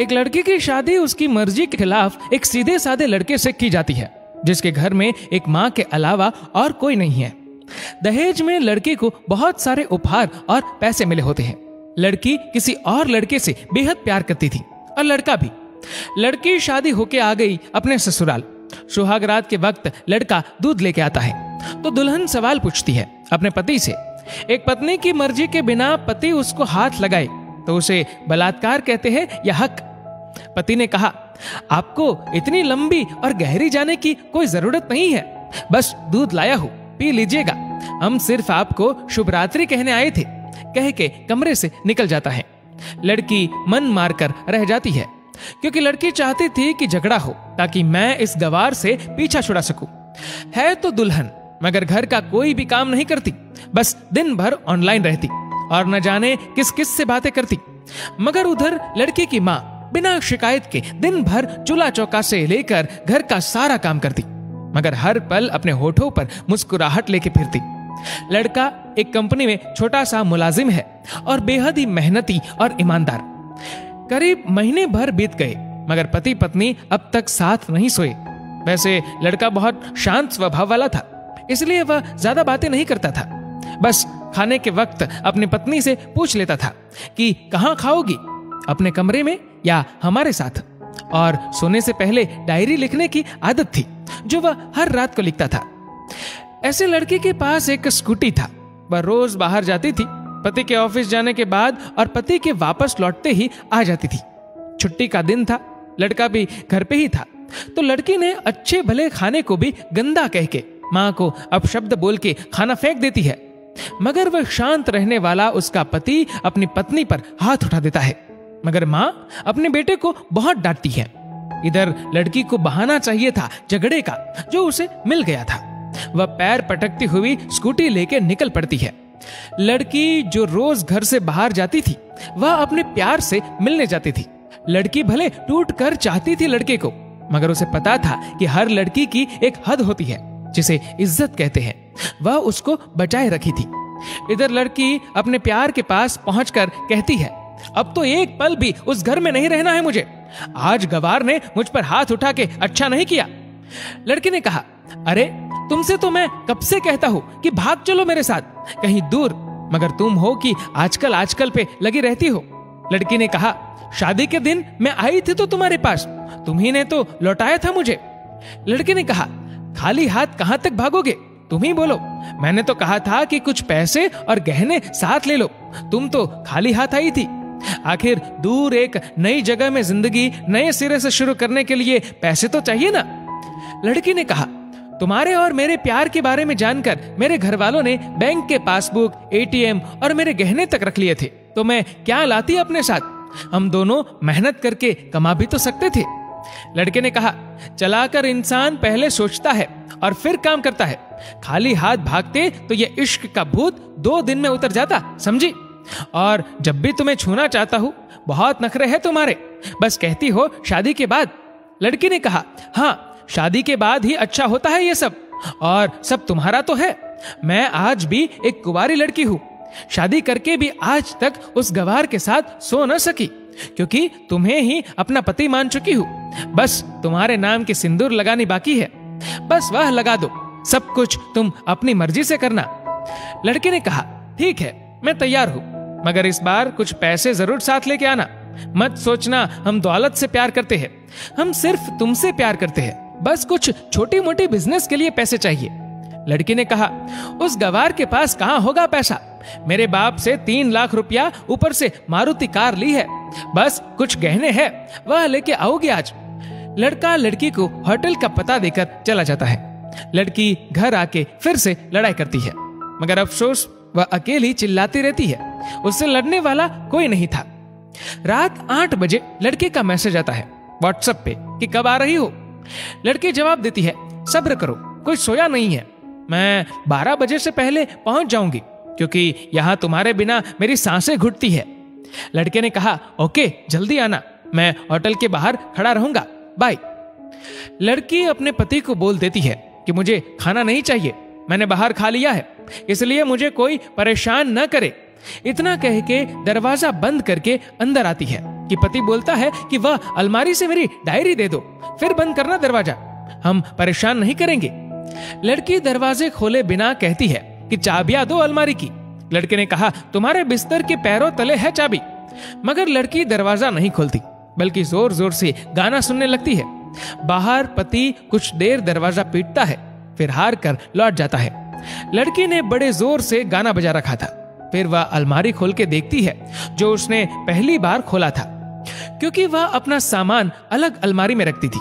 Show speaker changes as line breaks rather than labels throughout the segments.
एक लड़की की शादी उसकी मर्जी के खिलाफ एक सीधे साधे लड़के से की जाती है, जिसके घर में एक माँ के अलावा और कोई नहीं है। दहेज में लड़के को बहुत सारे उपहार और पैसे मिले होते हैं। लड़की किसी और लड़के से बेहद प्यार करती थी और लड़का भी। लड़की शादी होके आ गई अपने ससुराल। सुहाग रात के वक्त लड़का दूध लेके आता है तो दुल्हन सवाल पूछती है अपने पति से। एक पत्नी की मर्जी के बिना पति उसको हाथ लगाए तो उसे बलात्कार कहते हैं या हक। पति ने कहा, आपको इतनी लंबी और गहरी जाने की कोई जरूरत नहीं है, बस दूध लाया हूं, पी लीजिएगा, हम सिर्फ आपको शुभ रात्रि कहने आए थे, कह के कमरे से निकल जाता है। लड़की मन मारकर रह जाती है क्योंकि लड़की चाहती थी कि झगड़ा हो ताकि मैं इस गवार से पीछा छुड़ा सकूं। है तो दुल्हन मगर घर का कोई भी काम नहीं करती, बस दिन भर ऑनलाइन रहती और न जाने किस किस से बातें करती। मगर उधर लड़की की माँ बिना शिकायत के दिन भर चूल्हा चौका से लेकर घर का सारा काम करती, मगर हर पल अपने होठों पर मुस्कुराहट लेके फिरती। लड़का एक कंपनी में छोटा सा मुलाजिम है और बेहद ही मेहनती और ईमानदार। करीब महीने भर बीत गए मगर पति पत्नी अब तक साथ नहीं सोए। वैसे लड़का बहुत शांत स्वभाव वाला था, इसलिए वह ज्यादा बातें नहीं करता था। बस खाने के वक्त अपनी पत्नी से पूछ लेता था कि कहाँ खाओगी, अपने कमरे में या हमारे साथ। और सोने से पहले डायरी लिखने की आदत थी जो वह हर रात को लिखता था। ऐसे लड़के के पास एक स्कूटी था। वह रोज बाहर जाती थी, पति के ऑफिस जाने के बाद और पति के वापस लौटते ही आ जाती थी। छुट्टी का दिन था, लड़का भी घर पे ही था, तो लड़की ने अच्छे भले खाने को भी गंदा कह के माँ को अपशब्द बोल के खाना फेंक देती है। मगर वह शांत रहने वाला उसका पति अपनी पत्नी पर हाथ उठा देता है, मगर माँ अपने बेटे को बहुत डांटती है। इधर लड़की को बहाना चाहिए था झगड़े का जो उसे मिल गया था। वह पैर पटकती हुई स्कूटी लेके निकल पड़ती है। लड़की जो रोज घर से बाहर जाती थी वह अपने प्यार से मिलने जाती थी। लड़की भले टूट कर चाहती थी लड़के को, मगर उसे पता था कि हर लड़की की एक हद होती है जिसे इज्जत कहते हैं, वह उसको बचाए रखी थी। इधर लड़की अपने प्यार के पास पहुंचकर कहती है, अब तो एक पल भी उस घर में नहीं रहना है मुझे। आज गवार ने मुझ पर हाथ उठा के अच्छा नहीं किया। लड़की ने कहा, अरे तुमसे तो मैं कब से कहता हूँ कि भाग चलो मेरे साथ कहीं दूर, मगर तुम हो कि आजकल पे लगी रहती हो। लड़की ने कहा, शादी के दिन मैं आई थी तो तुम्हारे पास, तुम्ही ने तो लौटाया था मुझे। लड़की ने कहा, खाली हाथ कहां तक भागोगे, तुम ही बोलो। मैंने तो कहा था कि कुछ पैसे और गहने साथ ले लो, तुम तो खाली हाथ आई थी। आखिर दूर एक नई जगह में जिंदगी नए सिरे से शुरू करने के लिए पैसे तो चाहिए ना। लड़की ने कहा, तुम्हारे और मेरे प्यार के बारे में जानकर मेरे घर वालों ने बैंक के पासबुक, एटीएम और मेरे गहने तक रख लिए थे, तो मैं क्या लाती अपने साथ। हम दोनों मेहनत करके कमा भी तो सकते थे। लड़के ने कहा, चलाकर इंसान पहले सोचता है और फिर काम करता है। खाली हाथ भागते तो ये इश्क का भूत 2 दिन में उतर जाता, समझी। और जब भी तुम्हें छूना चाहता हूँ, बहुत नखरे हैं तुम्हारे, बस कहती हो शादी के बाद। लड़की ने कहा, हाँ शादी के बाद ही अच्छा होता है ये सब, और सब तुम्हारा तो है। मैं आज भी एक कुंवारी लड़की हूँ, शादी करके भी आज तक उस गवार के साथ सो न सकी, क्योंकि तुम्हें ही अपना पति मान चुकी हूँ। बस तुम्हारे नाम की सिंदूर लगानी बाकी है, बस वह लगा दो, सब कुछ तुम अपनी मर्जी से करना। लड़के ने कहा, ठीक है मैं तैयार हूँ, मगर इस बार कुछ पैसे जरूर साथ लेके आना। मत सोचना हम दौलत से प्यार करते हैं, हम सिर्फ तुमसे प्यार करते हैं, बस कुछ छोटी मोटी बिजनेस के लिए पैसे चाहिए। लड़की ने कहा, उस गवार के पास कहाँ होगा पैसा, मेरे बाप से 3 लाख रुपया ऊपर से मारुति कार ली है, बस कुछ गहने हैं वह लेके आओगे आज। लड़का लड़की को होटल का पता देकर चला जाता है। लड़की घर आके फिर से लड़ाई करती है, मगर अफसोस वह अकेली चिल्लाती रहती है, उससे लड़ने वाला कोई नहीं था। रात 8 बजे लड़के का मैसेज आता है व्हाट्सएप पे कि कब आ रही हो। लड़की जवाब देती है, सब्र करो, कोई सोया नहीं है, मैं 12 बजे से पहले पहुंच जाऊंगी, क्योंकि यहाँ तुम्हारे बिना मेरी सांसें घुटती है। लड़के ने कहा, ओके जल्दी आना, मैं होटल के बाहर खड़ा रहूंगा, बाय। लड़की अपने पति को बोल देती है कि मुझे खाना नहीं चाहिए, मैंने बाहर खा लिया है, इसलिए मुझे कोई परेशान न करे। इतना कह के दरवाजा बंद करके अंदर आती है कि पति बोलता है कि वह अलमारी से मेरी डायरी दे दो, फिर बंद करना दरवाजा, हम परेशान नहीं करेंगे। लड़की दरवाजे खोले बिना कहती है कि चाबियां दो अलमारी की। लड़के ने कहा, तुम्हारे बिस्तर के पैरों तले है चाबी। मगर लड़की दरवाजा नहीं खोलती, बल्कि जोर जोर से गाना सुनने लगती है। बाहर पति कुछ देर दरवाजा पीटता है, फिर हार कर लौट जाता है। लड़की ने बड़े जोर से गाना बजा रखा था। फिर वह अलमारी खोल के देखती है, जो उसने पहली बार खोला था, क्योंकि वह अपना सामान अलग अलमारी में रखती थी।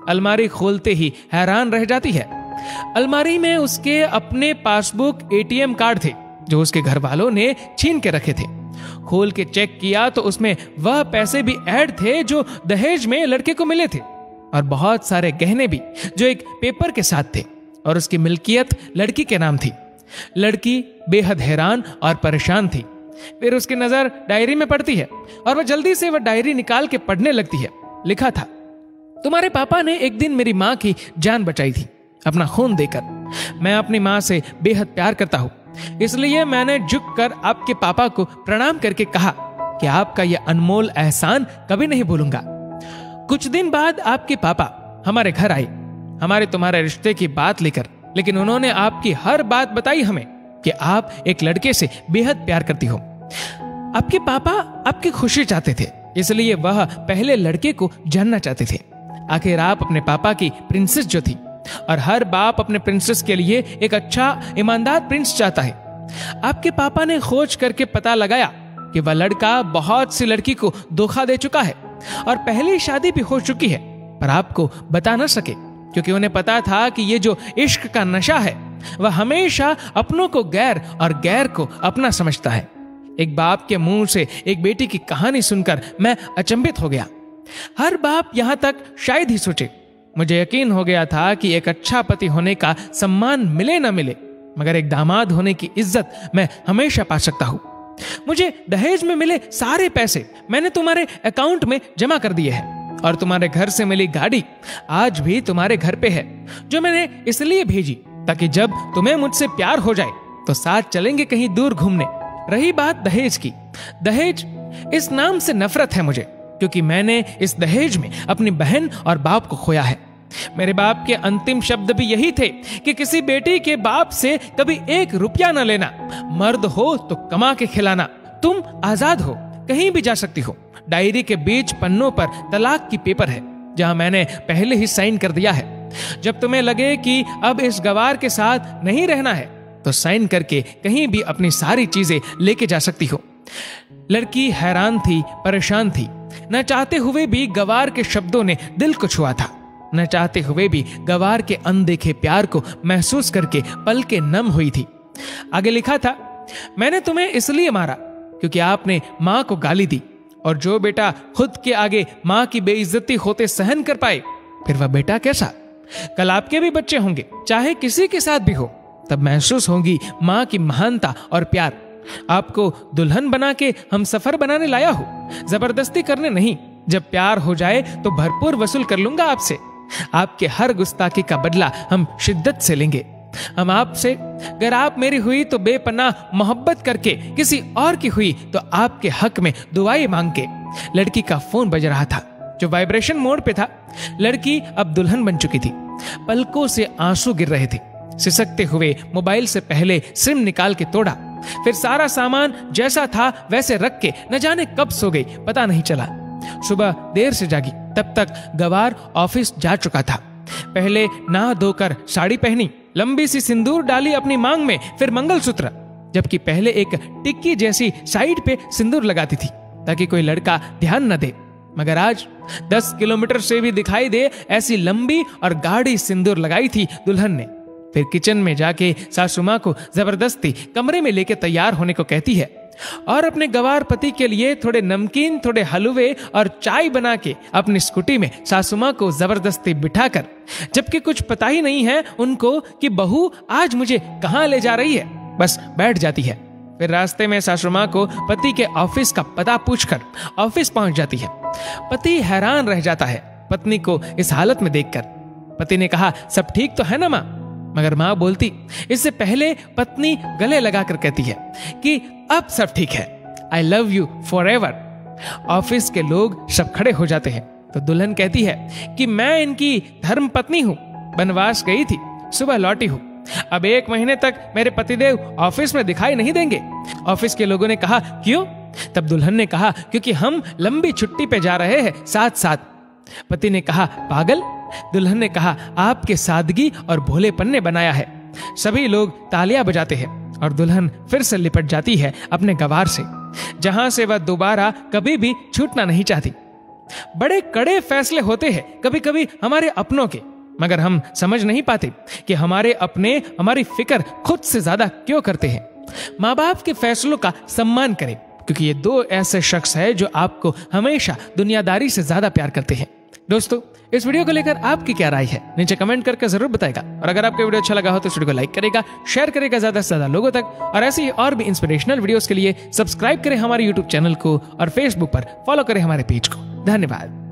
अलमारी खोलते ही हैरान रह जाती है। अलमारी में उसके अपने पासबुक, एटीएम कार्ड थे, जो उसके घर वालों ने छीन के रखे थे। खोल के चेक किया तो उसमें वह पैसे भी ऐड थे जो दहेज में लड़के को मिले थे, और बहुत सारे गहने भी जो एक पेपर के साथ थे, और उसकी मिल्कियत लड़की के नाम थी। लड़की बेहद हैरान और परेशान थी। फिर उसकी नजर डायरी में पड़ती है और वह जल्दी से वह डायरी निकाल के पढ़ने लगती है। लिखा था, तुम्हारे पापा ने एक दिन मेरी माँ की जान बचाई थी, अपना खून देकर। मैं अपनी माँ से बेहद प्यार करता हूँ, इसलिए मैंने झुककर आपके पापा को प्रणाम करके कहा कि आपका यह अनमोल एहसान कभी नहीं भूलूंगा। कुछ दिन बाद आपके पापा हमारे घर आए, हमारे तुम्हारे रिश्ते की बात लेकर, लेकिन उन्होंने आपकी हर बात बताई हमें कि आप एक लड़के से बेहद प्यार करती हो। आपके पापा आपकी खुशी चाहते थे, इसलिए वह पहले लड़के को जानना चाहते थे। आखिर आप अपने पापा की प्रिंसेस जो थी, और हर बाप अपने प्रिंसेस के लिए एक अच्छा ईमानदार प्रिंस चाहता है। आपके पापा ने खोज करके पता लगाया कि वह लड़का बहुत सी लड़की को धोखा दे चुका है और पहली शादी भी हो चुकी है, पर आपको बता न सके, क्योंकि उन्हें पता था कि ये जो इश्क का नशा है वह हमेशा अपनों को गैर और गैर को अपना समझता है। एक बाप के मुंह से एक बेटी की कहानी सुनकर मैं अचंभित हो गया। हर बाप यहां तक शायद ही सोचे। मुझे यकीन हो गया था कि एक अच्छा पति होने का सम्मान मिले न मिले, मगर एक दामाद होने की इज्जत मैं हमेशा पा सकता हूं। मुझे दहेज में मिले सारे पैसे मैंने तुम्हारे अकाउंट में जमा कर दिए हैं, और तुम्हारे घर से मिली गाड़ी आज भी तुम्हारे घर पे है, जो मैंने इसलिए भेजी ताकि जब तुम्हें मुझसे प्यार हो जाए तो साथ चलेंगे कहीं दूर घूमने। रही बात दहेज की, दहेज इस नाम से नफरत है मुझे, क्योंकि मैंने इस दहेज में अपनी बहन और बाप को खोया है। मेरे बाप के अंतिम शब्द भी यही थे कि किसी बेटी के बाप से कभी 1 रुपया न लेना, मर्द हो तो कमा के खिलाना, तुम आजाद हो, कहीं भी जा सकती हो। डायरी के बीच पन्नों पर तलाक की पेपर है, जहां मैंने पहले ही साइन कर दिया है। जब तुम्हें लगे कि अब इस गवार के साथ नहीं रहना है, तो साइन करके कहीं भी अपनी सारी चीजें लेके जा सकती हो। लड़की हैरान थी, परेशान थी। न चाहते हुए भी गवार के शब्दों ने दिल को छुआ था। न चाहते हुए भी गवार के अनदेखे प्यार को महसूस करके पलकें नम हुई थी। आगे लिखा था, मैंने तुम्हें इसलिए मारा क्योंकि आपने माँ को गाली दी, और जो बेटा खुद के आगे माँ की बेइज्जती होते सहन कर पाए, फिर वह बेटा कैसा? कल आपके भी बच्चे होंगे, चाहे किसी के साथ भी हो, तब महसूस होगी माँ की महानता और प्यार। आपको दुल्हन बना के हम सफर बनाने लाया हूं, जबरदस्ती करने नहीं। जब प्यार हो जाए तो भरपूर वसूल कर लूंगा आपसे। आपके हर गुस्ताखी का बदला हम शिद्दत से लेंगे। हम आपसे, अगर आप मेरी हुई तो बेपनाह मोहब्बत करके, किसी और की हुई तो आपके हक में दुआएं मांग के। लड़की का फोन बज रहा था, जो वाइब्रेशन मोड पे था। लड़की अब दुल्हन बन चुकी थी। पलकों से आंसू गिर रहे थे। सिसकते हुए मोबाइल से पहले सिम निकाल के तोड़ा, फिर सारा सामान जैसा था वैसे रख के न जाने कब सो गई, पता नहीं चला। सुबह देर से जागी, तब तक गवार ऑफिस जा चुका था। पहले नहा धोकर साड़ी पहनी, लंबी सी सिंदूर डाली अपनी मांग में, फिर मंगलसूत्र, जबकि पहले एक टिक्की जैसी साइड पे सिंदूर लगाती थी ताकि कोई लड़का ध्यान न दे। मगर आज 10 किलोमीटर से भी दिखाई दे ऐसी लंबी और गाढ़ी सिंदूर लगाई थी दुल्हन ने। फिर किचन में जाके सासू माँ को जबरदस्ती कमरे में लेके तैयार होने को कहती है, और अपने गवार पति के लिए थोड़े नमकीन, थोड़े हलवे और चाय बना के अपनी स्कूटी में सासू माँ को जबरदस्ती बिठाकर, जबकि कुछ पता ही नहीं है उनको कि बहू आज मुझे कहाँ ले जा रही है, बस बैठ जाती है। फिर रास्ते में सासू माँ को पति के ऑफिस का पता पूछकर ऑफिस पहुंच जाती है। पति हैरान रह जाता है पत्नी को इस हालत में देखकर। पति ने कहा, सब ठीक तो है ना माँ? मगर माँ बोलती, इससे पहले पत्नी गले लगाकर कहती है कि अब सब ठीक है, I love you for ever. Office के लोग सब खड़े हो जाते हैं तो दुल्हन कहती है कि मैं इनकी धर्म पत्नी हूँ, बनवास गई थी, सुबह लौटी हूँ, अब 1 महीने तक मेरे पतिदेव ऑफिस में दिखाई नहीं देंगे। ऑफिस के लोगों ने कहा क्यों? तब दुल्हन ने कहा क्योंकि हम लंबी छुट्टी पे जा रहे हैं साथ साथ। पति ने कहा पागल? दुल्हन ने कहा आपके सादगी और भोलेपन ने बनाया है। सभी लोग तालियां बजाते हैं और दुल्हन फिर से लिपट जाती है अपने गवार से, जहां से वह दोबारा कभी भी छूटना नहीं चाहती। बड़े कड़े फैसले होते हैं कभी कभी हमारे अपनों के, मगर हम समझ नहीं पाते कि हमारे अपने हमारी फिक्र खुद से ज्यादा क्यों करते हैं। माँ बाप के फैसलों का सम्मान करें, क्योंकि ये 2 ऐसे शख्स हैं जो आपको हमेशा दुनियादारी से ज्यादा प्यार करते हैं। दोस्तों, इस वीडियो को लेकर आपकी क्या राय है नीचे कमेंट करके जरूर बताएगा। और अगर आपको वीडियो अच्छा लगा हो तो इस वीडियो को लाइक करेगा, शेयर करेगा ज्यादा से ज्यादा लोगों तक, और ऐसे ही और भी इंस्पिरेशनल वीडियोस के लिए सब्सक्राइब करें हमारे यूट्यूब चैनल को और फेसबुक पर फॉलो करें हमारे पेज को। धन्यवाद।